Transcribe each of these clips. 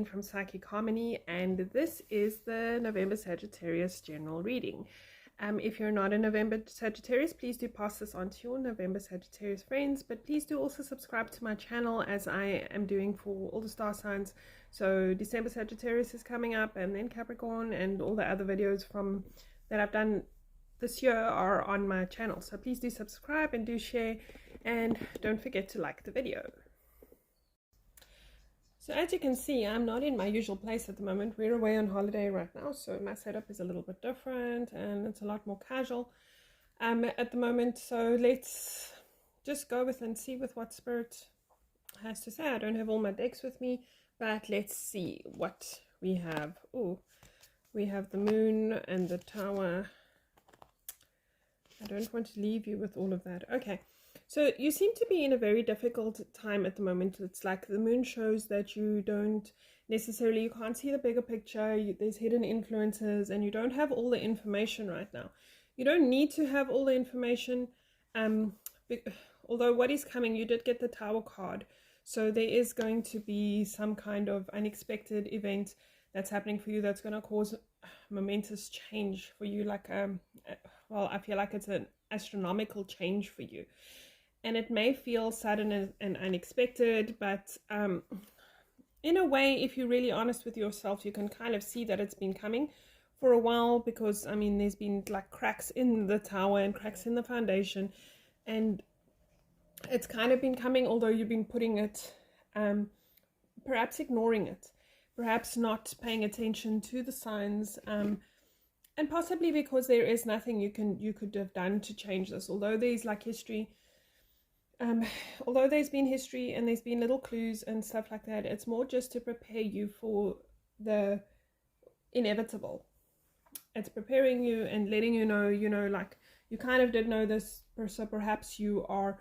Christine from Psychic Harmony, and this is the November Sagittarius general reading. If you're not a November Sagittarius, please do pass this on to your November Sagittarius friends, but please do also subscribe to my channel as I am doing for all the star signs. So December Sagittarius is coming up, and then Capricorn, and all the other videos from that I've done this year are on my channel. So please do subscribe and do share, and don't forget to like the video. So as you can see, I'm not in my usual place at the moment. We're away on holiday right now, so my setup is a little bit different and it's a lot more casual at the moment. So let's just go with and see with what Spirit has to say. I don't have all my decks with me, but let's see what we have. Oh, we have the Moon and the Tower. I don't want to leave you with all of that. Okay. So you seem to be in a very difficult time at the moment. It's like the Moon shows that you can't see the bigger picture. There's hidden influences and you don't have all the information right now. You don't need to have all the information. Although what is coming, you did get the Tower card. So there is going to be some kind of unexpected event that's happening for you that's going to cause momentous change for you. Like, well, I feel like it's an astronomical change for you. And it may feel sudden and unexpected, but in a way, if you're really honest with yourself, you can kind of see that it's been coming for a while, because, I mean, there's been like cracks in the tower and cracks in the foundation, and it's kind of been coming, although you've been putting it, perhaps ignoring it, perhaps not paying attention to the signs, and possibly because there is nothing you could have done to change this, although there's like history. Although there's been history and there's been little clues and stuff like that, it's more just to prepare you for the inevitable. It's preparing you and letting you know, like you kind of did know this, so perhaps you are,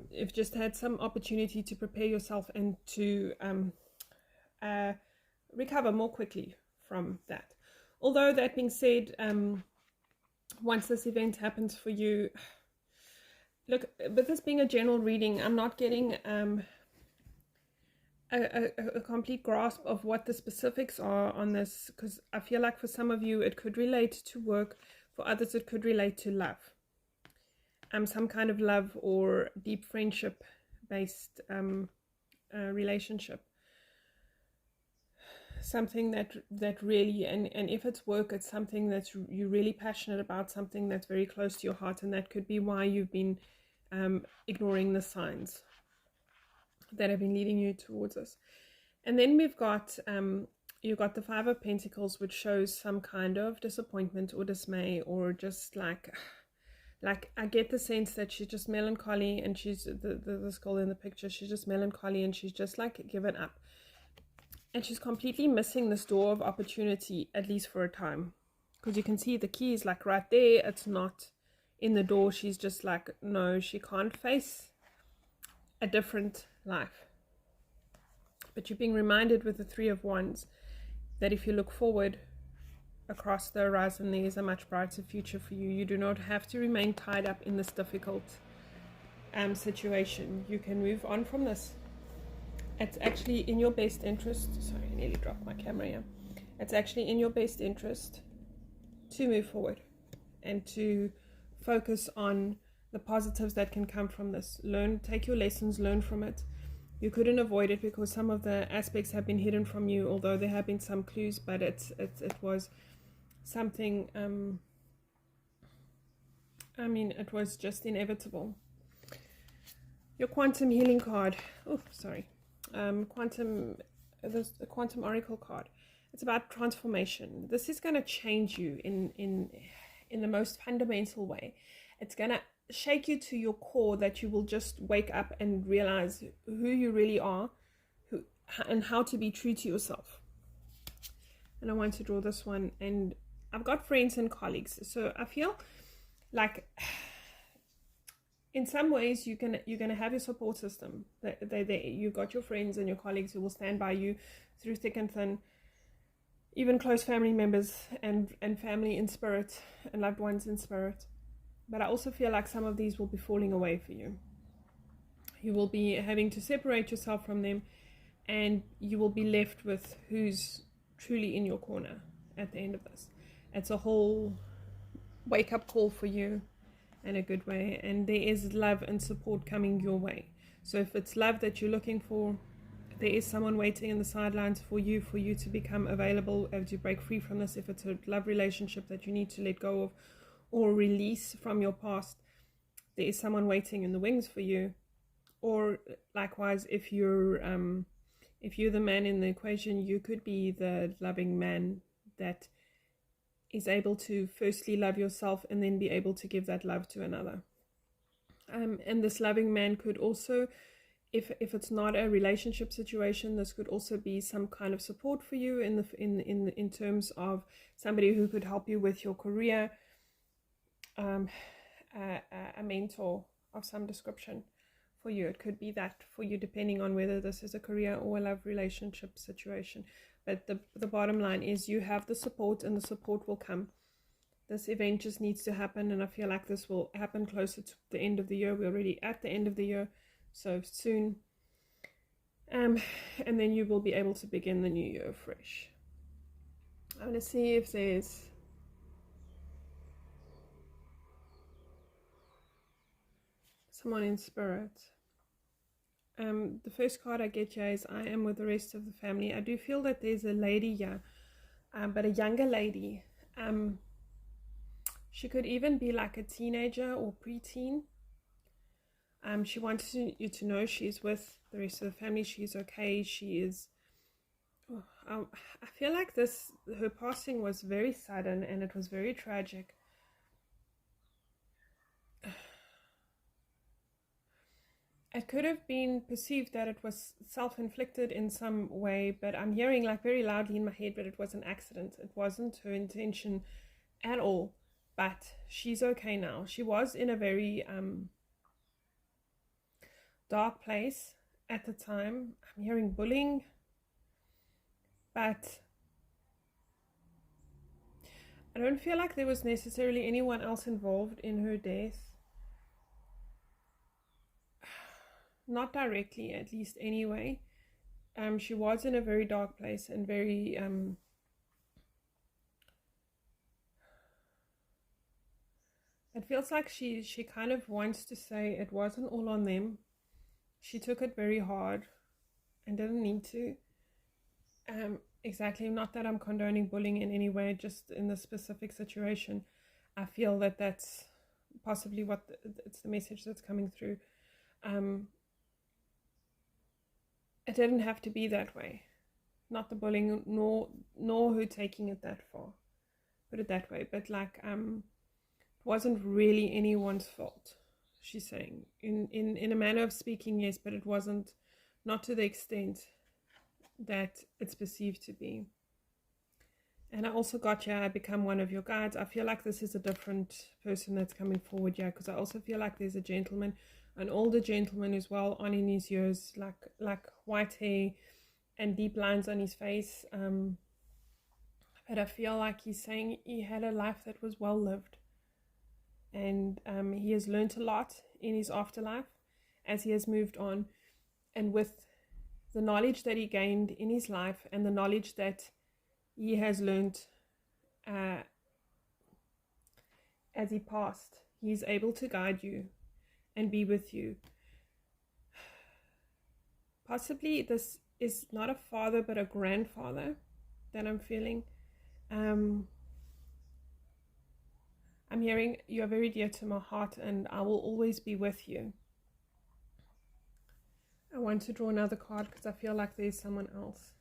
you've just had some opportunity to prepare yourself and to recover more quickly from that. Although that being said, once this event happens for you, look, with this being a general reading, I'm not getting a complete grasp of what the specifics are on this, because I feel like for some of you it could relate to work, for others it could relate to love, some kind of love or deep friendship based relationship, something that really, and if it's work, it's something that you're really passionate about, something that's very close to your heart, and that could be why you've been ignoring the signs that have been leading you towards us. And then we've got you've got the Five of Pentacles, which shows some kind of disappointment or dismay, or just like I get the sense that she's just melancholy, and she's this girl in the picture, she's just melancholy and she's just like given up. And she's completely missing this door of opportunity, at least for a time. Because you can see the key is like right there. It's not in the door. She's just like, no, she can't face a different life. But you're being reminded with the Three of Wands that if you look forward across the horizon, there is a much brighter future for you. You do not have to remain tied up in this difficult situation. You can move on from this. It's actually in your best interest. Sorry, I nearly dropped my camera here. It's actually in your best interest to move forward and to focus on the positives that can come from this. Take your lessons, learn from it. You couldn't avoid it because some of the aspects have been hidden from you, although there have been some clues, but it was something, I mean, it was just inevitable. Your Quantum Healing card. Oh, sorry. The Quantum Oracle card. It's about transformation. This is going to change you in the most fundamental way. It's going to shake you to your core, that you will just wake up and realize who you really are, and how to be true to yourself. And I want to draw this one, and I've got friends and colleagues, so I feel like in some ways you're gonna have your support system. You've got your friends and your colleagues who will stand by you through thick and thin, even close family members and family in spirit and loved ones in spirit. But I also feel like some of these will be falling away for you. You will be having to separate yourself from them, and you will be left with who's truly in your corner at the end of this. It's a whole wake-up call for you in a good way, and there is love and support coming your way. So if it's love that you're looking for, there is someone waiting in the sidelines for you to become available as you break free from this. If it's a love relationship that you need to let go of or release from your past, there is someone waiting in the wings for you. Or likewise, if you're the man in the equation, you could be the loving man that is able to firstly love yourself and then be able to give that love to another. And this loving man could also, if it's not a relationship situation, this could also be some kind of support for you in terms of somebody who could help you with your career, a mentor of some description for you. It could be that for you, depending on whether this is a career or a love relationship situation. But the bottom line is you have the support, and the support will come. This event just needs to happen, and I feel like this will happen closer to the end of the year. We're already at the end of the year, so soon. And then you will be able to begin the new year fresh. I'm going to see if there's someone in spirit. The first card I get here is I am with the rest of the family. I do feel that there's a lady here, but a younger lady. She could even be like a teenager or preteen. She wants you to know she's with the rest of the family. She's okay. She is. I feel like her passing was very sudden and it was very tragic. It could have been perceived that it was self-inflicted in some way, but I'm hearing like very loudly in my head, but it was an accident. It wasn't her intention at all, but she's okay now. She was in a very dark place at the time. I'm hearing bullying, but I don't feel like there was necessarily anyone else involved in her death. Not directly, at least anyway. She was in a very dark place and very it feels like she kind of wants to say it wasn't all on them. She took it very hard and didn't need to. Exactly, not that I'm condoning bullying in any way, just in the specific situation. I feel that that's possibly it's the message that's coming through. It didn't have to be that way. Not the bullying, nor her taking it that far. Put it that way. But like, it wasn't really anyone's fault, she's saying. In a manner of speaking, yes, but it wasn't, not to the extent that it's perceived to be. And I also got I become one of your guides. I feel like this is a different person that's coming forward here, because I also feel like there's a gentleman, an older gentleman as well, on in his years, like white hair and deep lines on his face. But I feel like he's saying he had a life that was well lived, and he has learned a lot in his afterlife as he has moved on, and with the knowledge that he gained in his life and the knowledge that he has learned as he passed, he's able to guide you and be with you. Possibly this is not a father but a grandfather that I'm feeling. I'm hearing you're very dear to my heart and I will always be with you. I want to draw another card because I feel like there's someone else.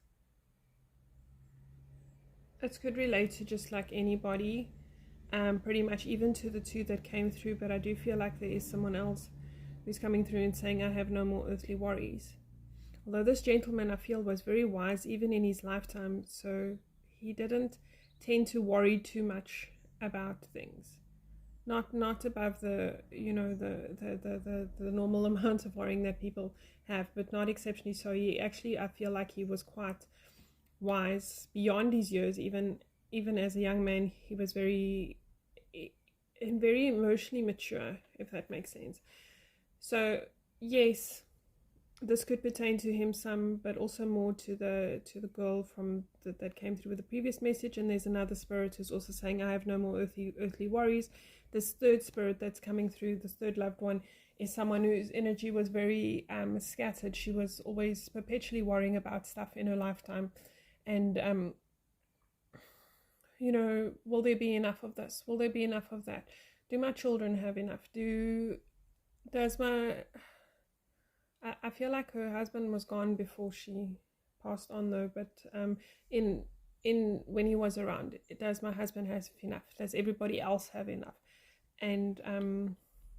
It could relate to just like anybody, pretty much even to the two that came through, but I do feel like there is someone else who's coming through and saying, I have no more earthly worries. Although this gentleman, I feel, was very wise even in his lifetime, so he didn't tend to worry too much about things. Not above the, the normal amount of worrying that people have, but not exceptionally so. He actually, I feel like he was quite wise beyond his years. Even as a young man, he was very emotionally mature, if that makes sense. So yes, this could pertain to him some, but also more to the girl from that came through with the previous message. And there's another spirit who's also saying, I have no more earthly worries. This third spirit that's coming through, this third loved one, is someone whose energy was very scattered. She was always perpetually worrying about stuff in her lifetime. And you know, will there be enough of this? Will there be enough of that? Do my children have enough? Does my... I feel like her husband was gone before she passed on, though. But in when he was around, does my husband have enough? Does everybody else have enough? And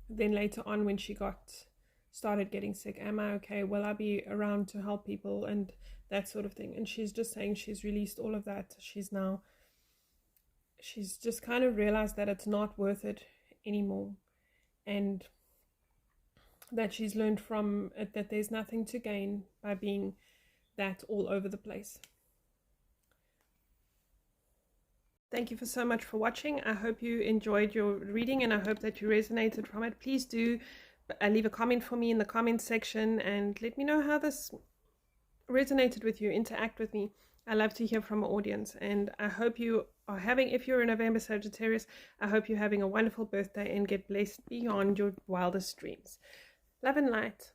then later on, when she started getting sick, am I okay? Will I be around to help people and that sort of thing? And she's just saying she's released all of that. She's just kind of realized that it's not worth it anymore, and that she's learned from it that there's nothing to gain by being that all over the place. Thank you so much for watching. I hope you enjoyed your reading, and I hope that you resonated from it. Please do leave a comment for me in the comment section and let me know how this resonated with you. Interact with me. I love to hear from my audience, and I hope you are having, if you're a November Sagittarius, I hope you're having a wonderful birthday and get blessed beyond your wildest dreams. Love and light.